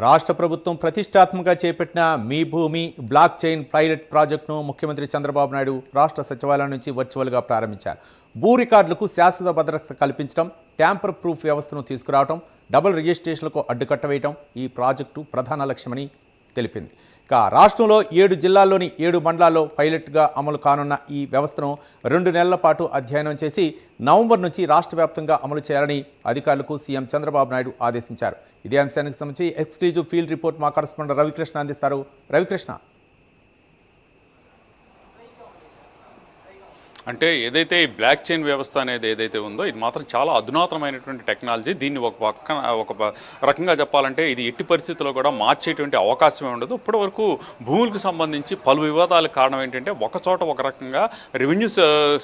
రాష్ట్ర ప్రభుత్వం ప్రతిష్టాత్మకంగా చేపట్టిన మీ భూమి బ్లాక్ చైన్ పైలట్ ప్రాజెక్టును ముఖ్యమంత్రి చంద్రబాబు నాయుడు రాష్ట్ర సచివాలయం నుంచి వర్చువల్గా ప్రారంభించారు. భూ రికార్డులకు శాశ్వత భద్రత కల్పించడం, ట్యాంపర్ ప్రూఫ్ వ్యవస్థను తీసుకురావడం, డబుల్ రిజిస్ట్రేషన్లకు అడ్డుకట్ట వేయడం ఈ ప్రాజెక్టు ప్రధాన లక్ష్యమని తెలిపింది. ఇక రాష్ట్రంలో 7 జిల్లాల్లోని 7 మండలాల్లో పైలట్గా అమలు కానున్న ఈ వ్యవస్థను 2 నెలల పాటు అధ్యయనం చేసి నవంబర్ నుంచి రాష్ట్ర వ్యాప్తంగా అమలు చేయాలని అధికారులకు సీఎం చంద్రబాబు నాయుడు ఆదేశించారు. ఇదే అంశానికి సంబంధించి ఎక్స్క్లూజివ్ ఫీల్డ్ రిపోర్ట్ మా కరెస్పాండెంట్ రవికృష్ణ అందిస్తారు. రవికృష్ణ, అంటే ఏదైతే ఈ బ్లాక్ చైన్ వ్యవస్థ అనేది ఏదైతే ఉందో ఇది మాత్రం చాలా అధునాతనమైనటువంటి టెక్నాలజీ. దీన్ని ఒక రకంగా చెప్పాలంటే ఇది ఎట్టి పరిస్థితుల్లో కూడా మార్చేటువంటి అవకాశమే ఉండదు. ఇప్పటి వరకు భూములకు సంబంధించి పలు వివాదాలకు కారణం ఏంటంటే ఒక చోట ఒక రకంగా రెవెన్యూ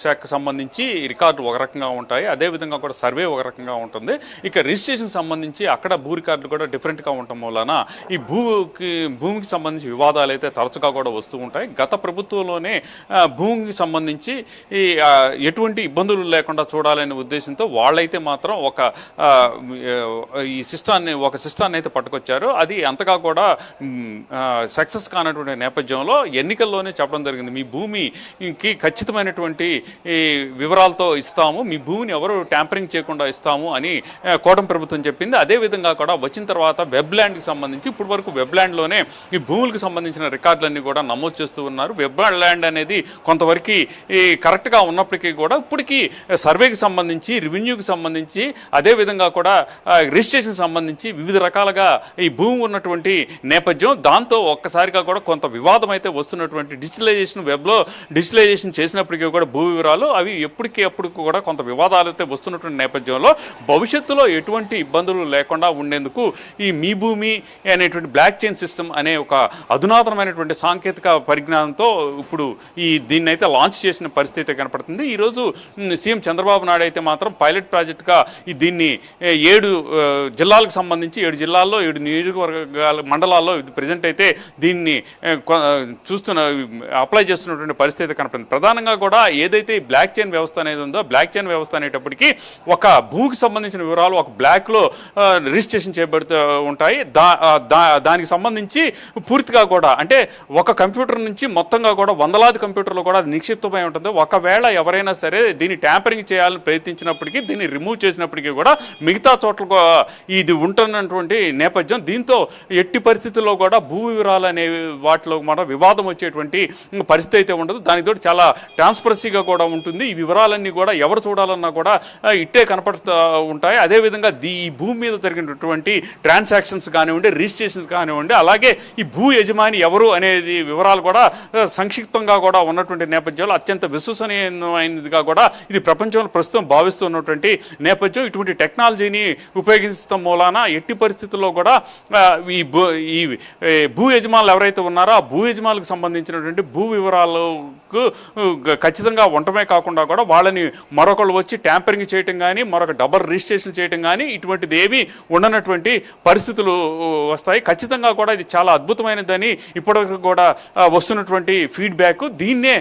శాఖకు సంబంధించి రికార్డులు ఒక రకంగా ఉంటాయి, అదేవిధంగా కూడా సర్వే ఒక రకంగా ఉంటుంది. ఇక రిజిస్ట్రేషన్ సంబంధించి అక్కడ భూ రికార్డులు కూడా డిఫరెంట్గా ఉండటం వలన ఈ భూమికి సంబంధించి వివాదాలు అయితే తరచుగా కూడా వస్తూ ఉంటాయి. గత ప్రభుత్వంలోనే భూమికి సంబంధించి ఎటువంటి ఇబ్బందులు లేకుండా చూడాలనే ఉద్దేశంతో వాళ్ళైతే మాత్రం ఈ సిస్టాన్ని అయితే పట్టుకొచ్చారు. అది అంతగా కూడా సక్సెస్ కానటువంటి నేపథ్యంలో ఎన్నికల్లోనే చెప్పడం జరిగింది, మీ భూమికి ఖచ్చితమైనటువంటి వివరాలతో ఇస్తాము, మీ భూమిని ఎవరు ట్యాంపరింగ్ చేయకుండా ఇస్తాము అని కూటమి ప్రభుత్వం చెప్పింది. అదేవిధంగా కూడా వచ్చిన తర్వాత వెబ్ ల్యాండ్కి సంబంధించి ఇప్పటి వరకు వెబ్ ల్యాండ్లోనే ఈ భూములకు సంబంధించిన రికార్డులన్నీ కూడా నమోదు చేస్తూ ఉన్నారు. వెబ్ ల్యాండ్ అనేది కొంతవరకు కరెక్ట్గా ఉన్నప్పటికీ కూడా ఇప్పటికీ సర్వేకి సంబంధించి, రెవెన్యూకి సంబంధించి, అదేవిధంగా కూడా రిజిస్ట్రేషన్కి సంబంధించి వివిధ రకాలుగా ఈ భూమి ఉన్నటువంటి నేపథ్యం, దాంతో ఒక్కసారిగా కూడా కొంత వివాదం అయితే వస్తున్నటువంటి వెబ్లో డిజిటలైజేషన్ చేసినప్పటికీ కూడా భూ వివరాలు అవి ఎప్పటికప్పుడు కూడా కొంత వివాదాలు అయితే వస్తున్నటువంటి నేపథ్యంలో భవిష్యత్తులో ఎటువంటి ఇబ్బందులు లేకుండా ఉండేందుకు ఈ మీ భూమి అనేటువంటి బ్లాక్ చైన్ సిస్టమ్ అనే ఒక అధునాతనమైనటువంటి సాంకేతిక పరిజ్ఞానంతో ఇప్పుడు దీన్ని అయితే లాంచ్ చేసిన పరిస్థితి కనపడుతుంది. ఈరోజు సీఎం చంద్రబాబు నాయుడు అయితే మాత్రం పైలట్ ప్రాజెక్టుగా దీన్ని 7 జిల్లాలకు సంబంధించి 7 జిల్లాల్లో 7 నియోజకవర్గాల మండలాల్లో ప్రజెంట్ అయితే దీన్ని అప్లై చేస్తున్నటువంటి పరిస్థితి కనపడుతుంది. ప్రధానంగా కూడా ఏదైతే ఈ బ్లాక్ చైన్ వ్యవస్థ అనేది ఉందో, బ్లాక్ చైన్ వ్యవస్థ అనేటప్పటికీ ఒక భూమికి సంబంధించిన వివరాలు ఒక బ్లాక్లో రిజిస్ట్రేషన్ చేయబడుతూ ఉంటాయి. దానికి సంబంధించి పూర్తిగా కూడా అంటే ఒక కంప్యూటర్ నుంచి మొత్తంగా కూడా వందలాది కంప్యూటర్లు కూడా నిక్షిప్తమై ఉంటుంది. ఒకవేళ ఎవరైనా సరే దీన్ని ట్యాంపరింగ్ చేయాలని ప్రయత్నించినప్పటికీ, దీన్ని రిమూవ్ చేసినప్పటికీ కూడా మిగతా చోట్ల ఇది ఉంటున్నటువంటి నేపథ్యం. దీంతో ఎట్టి పరిస్థితుల్లో కూడా భూ వివరాలు అనే వాటిలో మన వివాదం వచ్చేటువంటి పరిస్థితి అయితే ఉండదు. దానితో చాలా ట్రాన్స్పరసీగా కూడా ఉంటుంది. ఈ వివరాలన్నీ కూడా ఎవరు చూడాలన్నా కూడా ఇట్టే కనపడుతూ ఉంటాయి. అదేవిధంగా ఈ భూమి మీద జరిగినటువంటి ట్రాన్సాక్షన్స్ కానివ్వండి, రిజిస్ట్రేషన్స్ కానివ్వండి, అలాగే ఈ భూ యజమాని ఎవరు అనేది వివరాలు కూడా సంక్షిప్తంగా కూడా ఉన్నటువంటి నేపథ్యంలో అత్యంత విశ్వసనీయమైనదిగా కూడా ఇది ప్రపంచంలో ప్రస్తుతం భావిస్తున్నటువంటి నేపథ్యం. ఇటువంటి టెక్నాలజీని ఉపయోగించడం మూలాన ఎట్టి పరిస్థితుల్లో కూడా ఈ భూ యజమానులు ఎవరైతే ఉన్నారో ఆ భూ యజమానులకు సంబంధించినటువంటి భూ వివరాలకు ఖచ్చితంగా ఉండటమే కాకుండా కూడా వాళ్ళని మరొకళ్ళు వచ్చి ట్యాంపరింగ్ చేయటం కానీ, మరొక డబల్ రిజిస్ట్రేషన్ చేయటం కానీ ఇటువంటిది ఏమీ ఉండనటువంటి పరిస్థితులు వస్తాయి. ఖచ్చితంగా కూడా ఇది చాలా అద్భుతమైనదని ఇప్పటివరకు కూడా వస్తున్నటువంటి ఫీడ్బ్యాక్. దీన్నే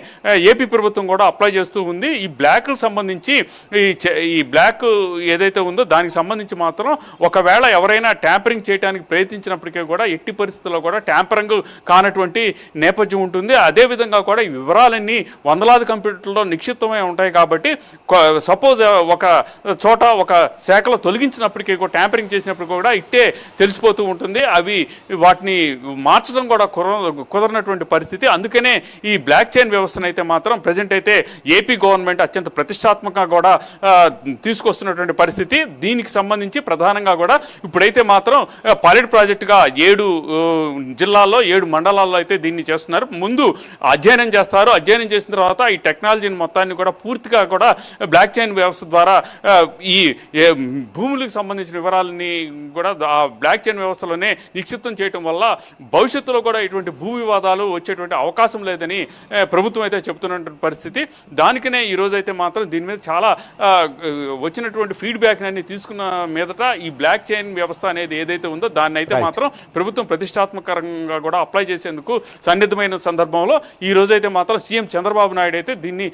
ఏపీ ప్రభుత్వం కూడా అప్లై చేస్తూ ఉంది. ఈ బ్లాక్కు సంబంధించి ఈ బ్లాక్ ఏదైతే ఉందో దానికి సంబంధించి మాత్రం ఒకవేళ ఎవరైనా ట్యాంపరింగ్ చేయడానికి ప్రయత్నించినప్పటికీ కూడా ఎట్టి పరిస్థితుల్లో కూడా ట్యాంపరింగ్ కానటువంటి నేపథ్యం ఉంటుంది. అదేవిధంగా కూడా ఈ వివరాలన్నీ వందలాది కంప్యూటర్లో నిక్షిప్తమై ఉంటాయి కాబట్టి సపోజ్ ఒక చోట ఒక శాఖలో తొలగించినప్పటికీ కూడా ట్యాంపరింగ్ చేసినప్పటికీ కూడా ఇట్టే తెలిసిపోతూ ఉంటుంది. వాటిని మార్చడం కూడా కుదరనటువంటి పరిస్థితి. అందుకనే ఈ బ్లాక్ చైన్ వ్యవస్థను అయితే మాత్రం ప్రజెంట్ అయితే ఏపీ గవర్నమెంట్ అత్యంత ప్రతిష్టాత్మకంగా కూడా తీసుకొస్తున్నటువంటి పరిస్థితి. దీనికి సంబంధించి ప్రధానంగా కూడా ఇప్పుడైతే మాత్రం పైలట్ ప్రాజెక్టుగా 7 జిల్లాల్లో 7 మండలాల్లో అయితే దీన్ని చేస్తున్నారు. ముందు అధ్యయనం చేస్తారు. అధ్యయనం చేసిన తర్వాత ఈ టెక్నాలజీని మొత్తాన్ని కూడా పూర్తిగా కూడా బ్లాక్ చైన్ వ్యవస్థ ద్వారా ఈ భూములకు సంబంధించిన వివరాలని కూడా ఆ బ్లాక్ చైన్ వ్యవస్థలోనే నిక్షిప్తం చేయడం వల్ల భవిష్యత్తులో కూడా ఇటువంటి భూ వివాదాలు వచ్చేటువంటి అవకాశం లేదని ప్రభుత్వం అయితే చెప్తున్నటువంటి పరిస్థితి. దానికనే ఈరోజు అయితే మాత్రం దీని మీద చాలా వచ్చినటువంటి ఫీడ్బ్యాక్ అన్ని తీసుకున్న మీదట ఈ బ్లాక్ చైన్ వ్యవస్థ అనేది ఏదైతే ఉందో దాన్ని అయితే మాత్రం ప్రభుత్వం ప్రతిష్టాత్మకంగా కూడా అప్లై చేసేందుకు సన్నిద్ధమైన సందర్భంలో ఈ రోజు అయితే మాత్రం సీఎం చంద్రబాబు నాయుడు అయితే దీన్ని